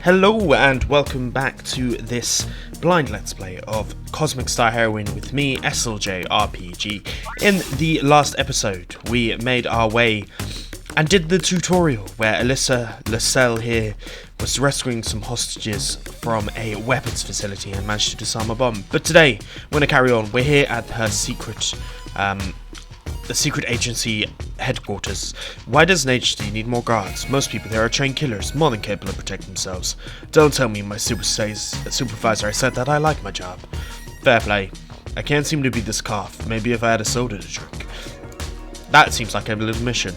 Hello and welcome back to this blind let's play of Cosmic Star Heroine with me, jrpg. In the last episode we made our way and did the tutorial where Aylssa L'Salle here was rescuing some hostages from a weapons facility and managed to disarm a bomb. But today we're going to carry on. We're here at her secret the secret agency headquarters. Why does an agency need more guards? Most people there are trained killers, more than capable of protecting themselves. Don't tell me, my supervisor, I said that I like my job. Fair play. I can't seem to beat this cough. Maybe if I had a soda to drink. That seems like a little mission.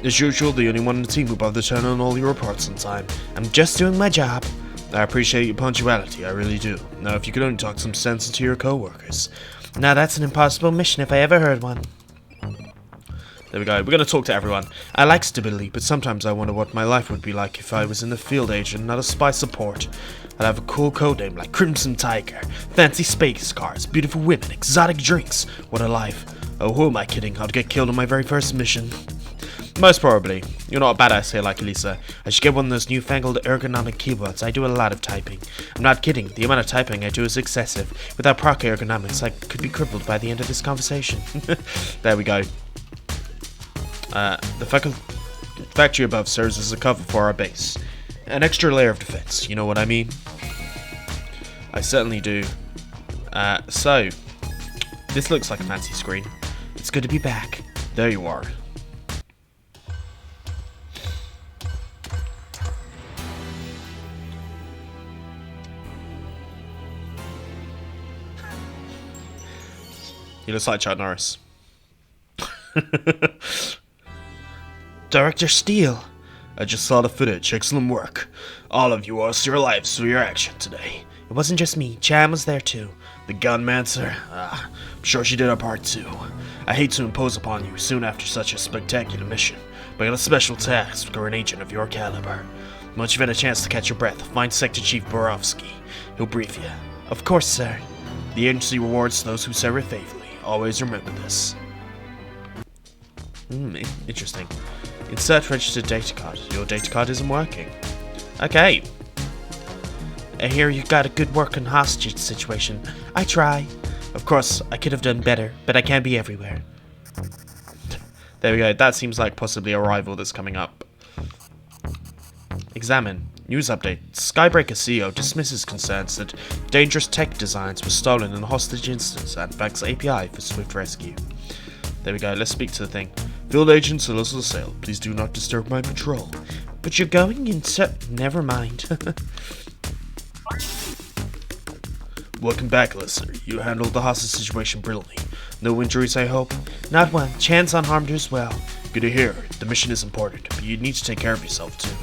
As usual, the only one in the team who bothered to turn on all your reports on time. I'm just doing my job. I appreciate your punctuality, I really do. Now, if you could only talk some sense into your co-workers. Now that's an impossible mission if I ever heard one. There we go. We're going to talk to everyone. I like stability, but sometimes I wonder what my life would be like if I was in the field agent, not a spy support. I'd have a cool codename like Crimson Tiger, fancy space cars, beautiful women, exotic drinks. What a life. Oh, who am I kidding? I'd get killed on my very first mission. Most probably. You're not a badass here like Alyssa. I should get one of those newfangled ergonomic keyboards. I do a lot of typing. I'm not kidding. The amount of typing I do is excessive. Without proper ergonomics, I could be crippled by the end of this conversation. There we go. The factory above serves as a cover for our base. An extra layer of defense, you know what I mean? I certainly do. So, this looks like a fancy screen. It's good to be back. There you are. He looks like Chuck Norris. Director Steele, I just saw the footage. Excellent work. All of you lost your lives through your action today. It wasn't just me. Chahn was there too. The gunmancer? I'm sure she did her part too. I hate to impose upon you soon after such a spectacular mission, but I got a special task for an agent of your caliber. Once you've had a chance to catch your breath, find Sector Chief Borowski. He'll brief you. Of course, sir. The agency rewards those who serve it faithfully. Always remember this. Interesting. Insert registered data card. Your data card isn't working. Okay. I hear you got a good working hostage situation. I try. Of course, I could have done better, but I can't be everywhere. There we go. That seems like possibly a rival that's coming up. Examine. News update. Skybreaker CEO dismisses concerns that dangerous tech designs were stolen in a hostage instance and backs API for swift rescue. There we go. Let's speak to the thing. Field Agent Aylssa L'Salle, please do not disturb my patrol. But you're going into... Never mind. Welcome back, Alyssa. You handled the hostage situation brilliantly. No injuries, I hope? Not one. Chahn's unharmed as well. Good to hear. The mission is important, but you need to take care of yourself, too.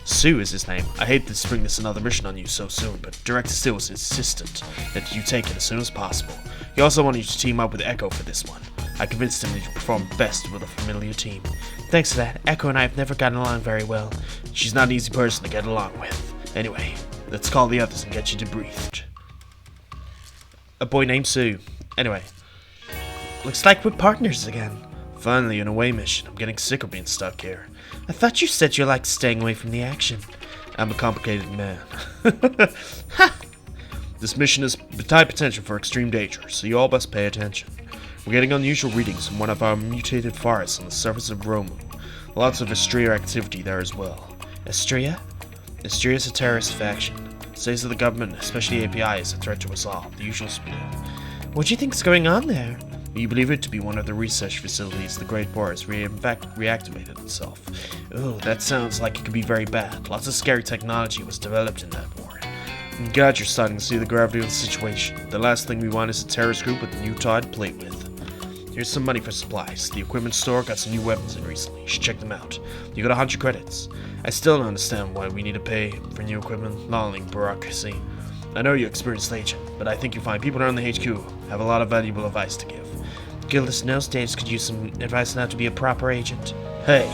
Sue is his name. I hate to spring this another mission on you so soon, but Director Steele was insistent that you take it as soon as possible. He also wanted you to team up with Echo for this one. I convinced him that you perform best with a familiar team. Thanks for that. Echo and I have never gotten along very well. She's not an easy person to get along with. Anyway, let's call the others and get you debriefed. A boy named Sue. Anyway. Looks like we're partners again. Finally, an away mission. I'm getting sick of being stuck here. I thought you said you liked staying away from the action. I'm a complicated man. This mission is high potential for extreme danger, so you all must pay attention. We're getting unusual readings from one of our mutated forests on the surface of Romu. Lots of Astrea activity there as well. Astrea? Astrea is a terrorist faction. Says that the government, especially API, is a threat to us all. The usual spiel. What do you think's going on there? We believe it to be one of the research facilities the Great War has reactivated itself. Oh, that sounds like it could be very bad. Lots of scary technology was developed in that war. I'm glad you're starting to see the gravity of the situation. The last thing we want is a terrorist group with a new toy to play with. Here's some money for supplies. The equipment store got some new weapons in recently. You should check them out. You got 100 credits. I still don't understand why we need to pay for new equipment. Lolling bureaucracy. I know you're an experienced agent, but I think you'll find people around the HQ have a lot of valuable advice to give. Gildas Nosedives could use some advice on how to be a proper agent. Hey!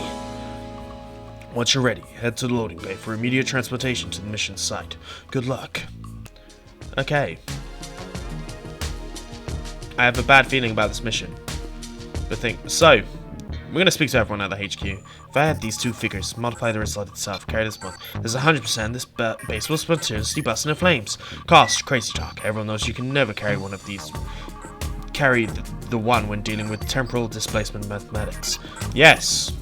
Once you're ready, head to the loading bay for immediate transportation to the mission site. Good luck. Okay. I have a bad feeling about this mission. Good thing. So, We're gonna speak to everyone at the HQ. If I had these two figures, multiply the result itself, carry this month, there's 100% this base will spontaneously bust into flames. Cost, crazy talk. Everyone knows you can never carry one of these. Carry the one when dealing with temporal displacement mathematics. Yes.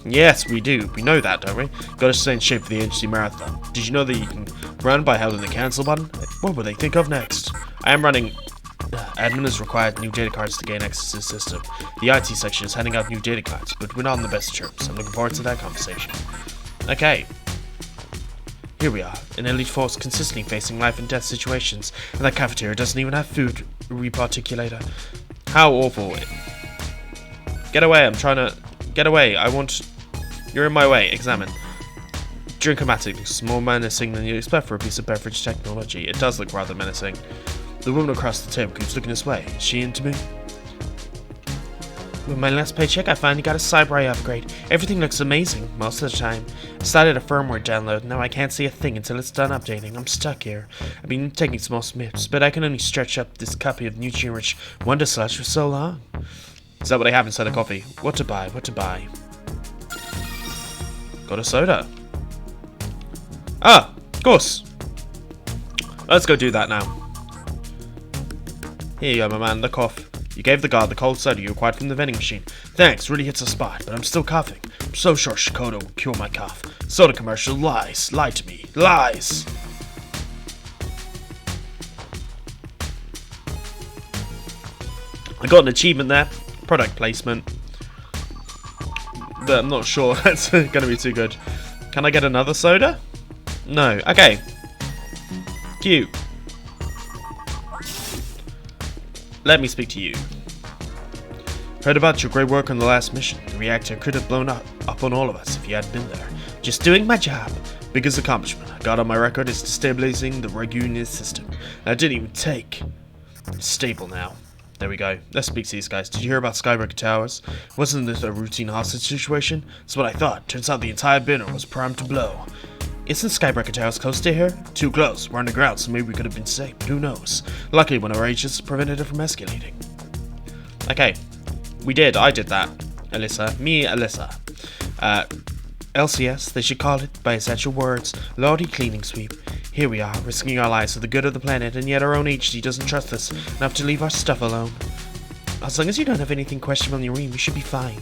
Yes, we do. We know that, don't we? Gotta stay in shape for the agency marathon. Did you know that you can run by holding the cancel button? What will they think of next? I am running. Admin has required new data cards to gain access to the system. The IT section is handing out new data cards, but we're not on the best terms. I'm looking forward to that conversation. Okay. Here we are, an elite force consistently facing life and death situations, and that cafeteria doesn't even have food reparticulator. How awful. Get away, I'm trying to... Get away, I want... You're in my way, examine. Drink-o-matic looks more menacing than you'd expect for a piece of beverage technology. It does look rather menacing. The woman across the table keeps looking this way. Is she into me? With my last paycheck, I finally got a cyber upgrade. Everything looks amazing, most of the time. I started a firmware download, now I can't see a thing until it's done updating. I'm stuck here. I've been taking small snips, but I can only stretch up this copy of nutrient-rich Wonder Slush for so long. Is that what I have inside the coffee? What to buy? What to buy? Got a soda. Ah, of course. Let's go do that now. Here you go, my man, the cough. You gave the guard the cold soda you acquired from the vending machine. Thanks, really hits the spot, but I'm still coughing. I'm so sure Shikoda will cure my cough. Soda commercial lies. Lie to me. Lies! I got an achievement there. Product placement. But I'm not sure that's going to be too good. Can I get another soda? No. Okay. Cute. Let me speak to you. Heard about your great work on the last mission. The reactor could have blown up on all of us if you hadn't been there. Just doing my job. Biggest accomplishment I got on my record is destabilizing the Areanu system. And I didn't even take. It's stable now. There we go. Let's speak to these guys. Did you hear about Skybreaker Towers? Wasn't this a routine hostage situation? That's what I thought. Turns out the entire binner was primed to blow. Isn't Skybreaker Towers close to here? Too close. We're underground, so maybe we could have been safe, but who knows? Luckily, one of our agents prevented it from escalating. Okay. We did. I did that. Alyssa. Me, Alyssa. LCS, they should call it by its actual words. Lordy Cleaning Sweep. Here we are, risking our lives for the good of the planet, and yet our own agency doesn't trust us enough to leave our stuff alone. As long as you don't have anything questionable in your room, you should be fine.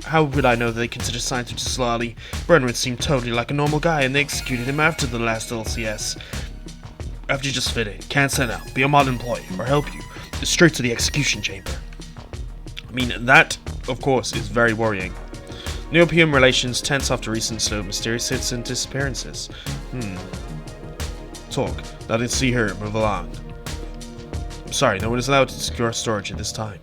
How would I know that they consider scientists Lolly? Brennan seemed totally like a normal guy, and they executed him after the last LCS. After you just fit in, can't send out, be a modern employee, or help you. Straight to the execution chamber. I mean, that, of course, is very worrying. Neo-PM relations tense after recent slow mysterious citizen disappearances. Talk. I didn't see her. Move along. I'm sorry, no one is allowed to secure storage at this time.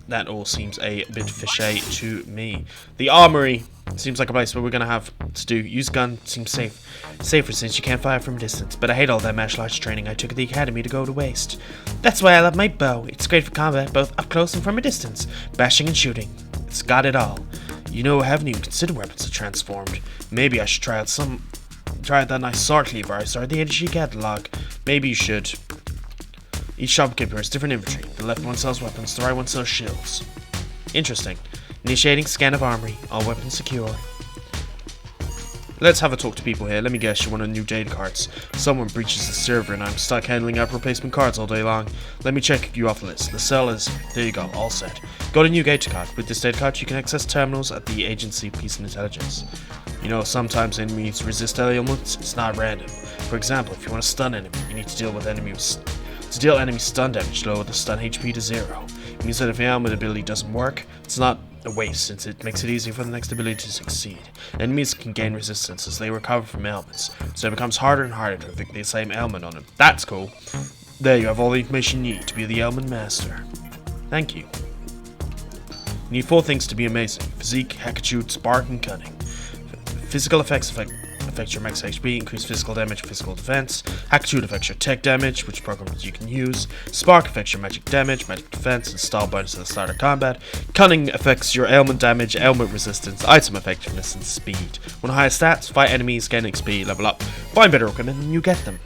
That all seems a bit fishy to me. The armory seems like a place where we're gonna have to do. Use gun seems safer since you can't fire from a distance, but I hate all that martial arts training I took at the academy to go to waste. That's why I love my bow. It's great for combat, both up close and from a distance. Bashing and shooting. It's got it all. You know, I haven't even considered weapons are transformed. Maybe I should try out that nice sword cleaver I saw at the NG catalog. Maybe you should. Each shopkeeper has different inventory. The left one sells weapons, the right one sells shields. Interesting. Initiating scan of armory. All weapons secure. Let's have a talk to people here. Let me guess, you want a new data cards. Someone breaches the server and I'm stuck handling out replacement cards all day long. Let me check you off the list. L'Salle is... There you go, all set. Got a new data card. With this data card, you can access terminals at the agency Peace and Intelligence. You know, sometimes enemies resist elements. It's not random. For example, if you want to stun enemy, you need to deal with enemies. To deal enemy stun damage, lower the stun HP to 0. It means that if the ailment ability doesn't work, it's not a waste, since it makes it easier for the next ability to succeed. Enemies can gain resistance as they recover from ailments, so it becomes harder and harder to inflict the same ailment on them. That's cool. There you have all the information you need to be the ailment master. Thank you. You need 4 things to be amazing: physique, hackitude, spark, and cunning. Physical effects affect your max HP, increase physical damage, physical defense. Hackitude affects your tech damage, which programs you can use. Spark affects your magic damage, magic defense, and style bonus at the start of combat. Cunning affects your ailment damage, ailment resistance, item effectiveness, and speed. When higher stats, fight enemies, gain XP, level up, find better equipment, and you get them.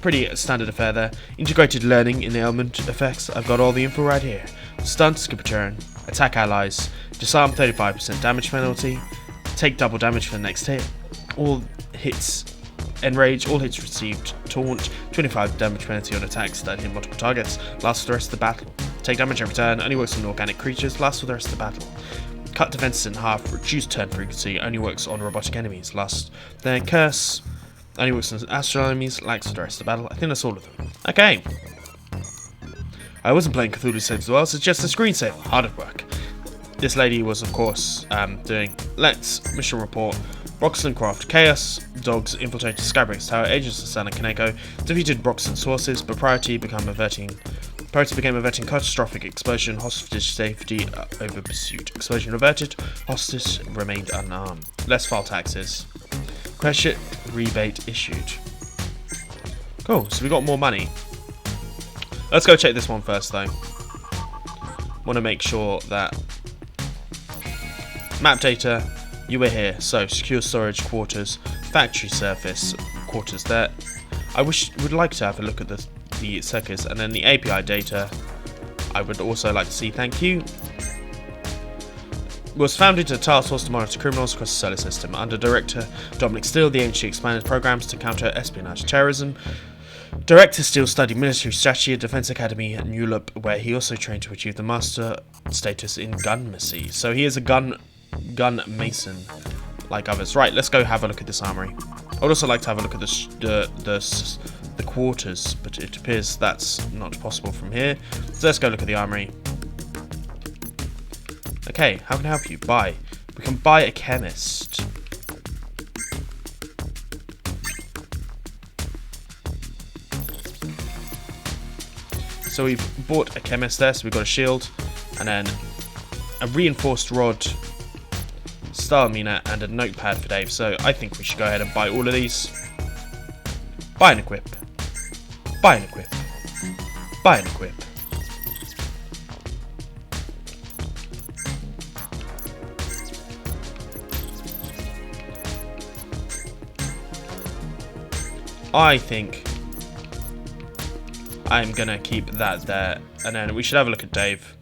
Pretty standard affair there. Integrated learning in ailment effects. I've got all the info right here. Stun, skip a turn, attack allies, disarm 35% damage penalty, take double damage for the next hit, all hits, enrage, all hits received, taunt, 25 damage penalty on attacks that hit multiple targets, lasts for the rest of the battle. Take damage every turn, only works on organic creatures, lasts for the rest of the battle. Cut defenses in half, reduce turn frequency, only works on robotic enemies, lasts. Then curse, only works on astral enemies, lasts for the rest of the battle. I think that's all of them. Okay. I wasn't playing Cthulhu Saves as well, so it's just a screensaver. Hard at work. This lady was, of course, doing Let's Mission Report. Broxton Croft, Chaos Dogs infiltrated Skybreak's tower. Agents of Chahn Kaneko defeated Broxton's forces, but Priority became averting catastrophic explosion. Hostage safety over pursuit. Explosion averted. Hostage remained unarmed. Less file taxes. Credit rebate issued. Cool. So we got more money. Let's go check this one first, though. Want to make sure that map data. You were here. So secure storage quarters, factory surface quarters. There. I would like to have a look at the circuits and then the API data. I would also like to see. Thank you. Was founded as a task force to monitor criminals across the solar system. Under Director Dominic Steele, the agency expanded programs to counter espionage terrorism. Director Steele studied military strategy at Defense Academy at Newlop, where he also trained to achieve the master status in gunmacy. So he is a gun mason, like others. Right, let's go have a look at this armory. I would also like to have a look at the quarters, but it appears that's not possible from here. So let's go look at the armory. Okay, how can I help you? Buy. We can buy a chemist. So we've bought a chemist there, so we've got a shield, and then a reinforced rod, star mina, and a notepad for Dave. So I think we should go ahead and buy all of these. Buy and equip. Buy and equip. Buy and equip. I think I'm gonna keep that there, and then we should have a look at Dave.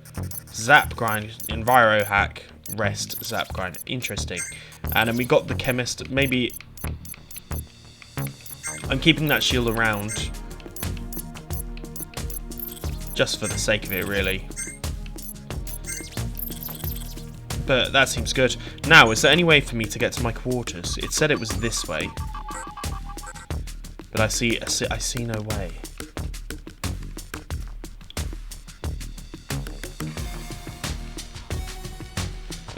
Zap grind, enviro hack, rest, zap grind. Interesting. And then we got the chemist. Maybe I'm keeping that shield around just for the sake of it, really. But that seems good. Now, is there any way for me to get to my quarters? It said it was this way, but I see no way.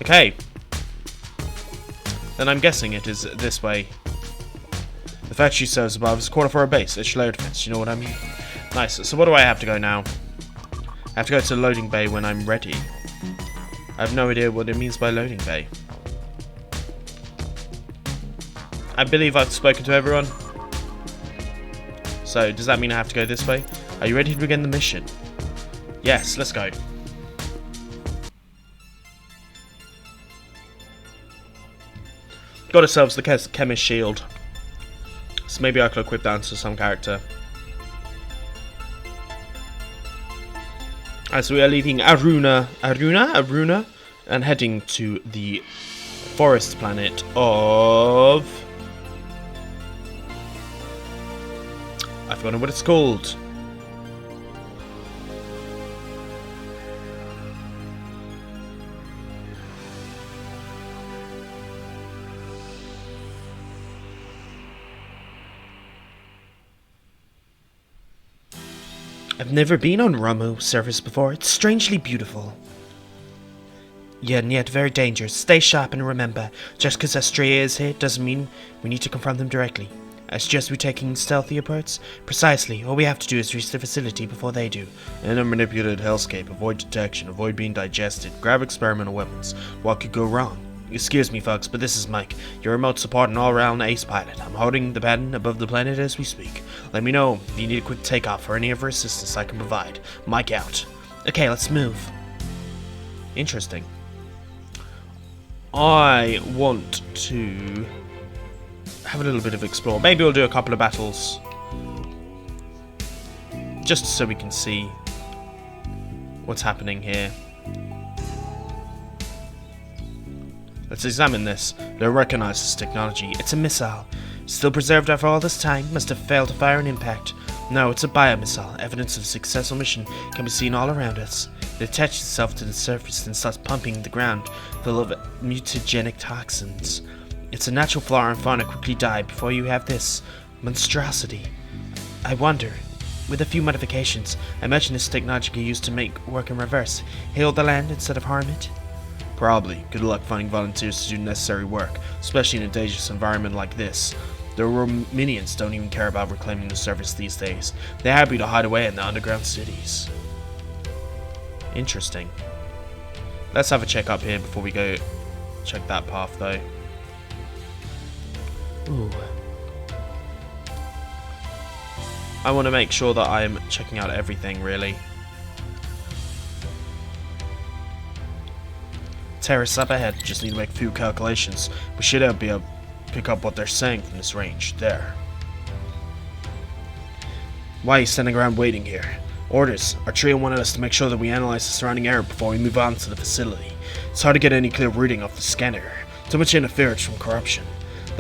Okay. Then I'm guessing it is this way. The factory serves above is a quarter for a base. It's low defense, you know what I mean? Nice. So what do I have to go now? I have to go to the loading bay when I'm ready. I have no idea what it means by loading bay. I believe I've spoken to everyone. So, does that mean I have to go this way? Are you ready to begin the mission? Yes, let's go. Got ourselves the chemist shield. So maybe I could equip that to some character. As we are leaving Areanu, and heading to the forest planet of... I've forgotten what it's called. I've never been on Ramu surface before. It's strangely beautiful. Yeah, and yet very dangerous. Stay sharp and remember, just because Astrea is here doesn't mean we need to confront them directly. I suggest we taking stealthy approach. Precisely. All we have to do is reach the facility before they do. In a manipulated hellscape, avoid detection, avoid being digested, grab experimental weapons. What could go wrong? Excuse me, folks, but this is Mike, your remote support and all-round ace pilot. I'm holding the baton above the planet as we speak. Let me know if you need a quick takeoff or any other assistance I can provide. Mike out. Okay, let's move. Interesting. I want to have a little bit of explore. Maybe we'll do a couple of battles, just so we can see what's happening here. Let's examine this. I don't recognize this technology. It's a missile. Still preserved after all this time. Must have failed to fire an impact. No, it's a biomissile. Evidence of a successful mission can be seen all around us. It attaches itself to the surface and starts pumping the ground full of mutagenic toxins. It's a natural flora and fauna quickly die before you have this monstrosity. I wonder, with a few modifications, I imagine this technology can be used to make work in reverse. Heal the land instead of harm it? Probably. Good luck finding volunteers to do necessary work, especially in a dangerous environment like this. The Romanians don't even care about reclaiming the surface these days. They're happy to hide away in the underground cities. Interesting. Let's have a check up here before we go check that path though. Ooh. I want to make sure that I'm checking out everything really. Terrace up ahead, just need to make a few calculations. We should be able to pick up what they're saying from this range. There. Why are you standing around waiting here? Orders. Our trio wanted us to make sure that we analyze the surrounding area before we move on to the facility. It's hard to get any clear reading off the scanner. Too much interference from corruption.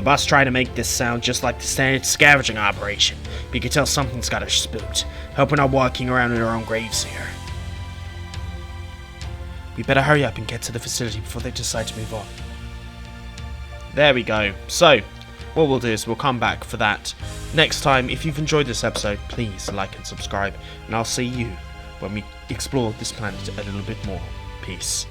The boss tried to make this sound just like the standard scavenging operation, but you can tell something's got us spooked. Hope we're not walking around in our own graves here. We better hurry up and get to the facility before they decide to move on. There we go. So, what we'll do is we'll come back for that next time. If you've enjoyed this episode, please like and subscribe, and I'll see you when we explore this planet a little bit more. Peace.